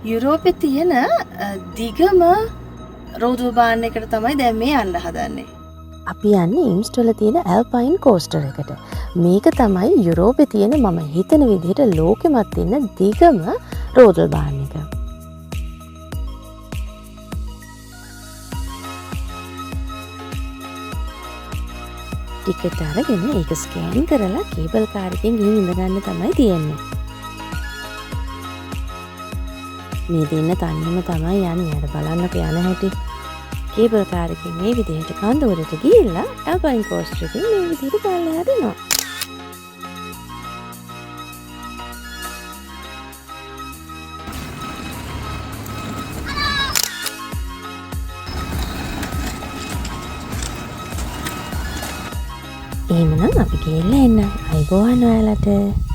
යුරෝපේ තියෙන දිගම රෝදු බාන් එකට තමයි දැන් මේ යන්න හදන්නේ. අපි යන්නේ ඉම්ස්ටොල තියෙන ඇල්පයින් කෝස්ටර් එකට. මේක තමයි යුරෝපේ තියෙන මම හිතන විදිහට ලෝකෙමත් ඉන්න දිගම රෝදල් බාන් එක. ටිකට් අරගෙන ඒක ස්කෑන් කරලා කේබල් කාර් එකෙන් ගිහින් ඉඳගන්න තමයි තියෙන්නේ. මේ දෙන්න තනියම තමයි යන්නේ. අර බලන්නකෝ යන හැටි. කේබල් කාර් එකෙන් මේ විදිහට කඳවුරට ගිහිල්ලා ඇල්පයින් කෝස්ටර් එකෙන් මේ විදිහට පල්ලෙහාට යනවා. එහෙමනම් අපි ගිහිල්ලා එන්න. අයිබෝවන් ඔයාලට.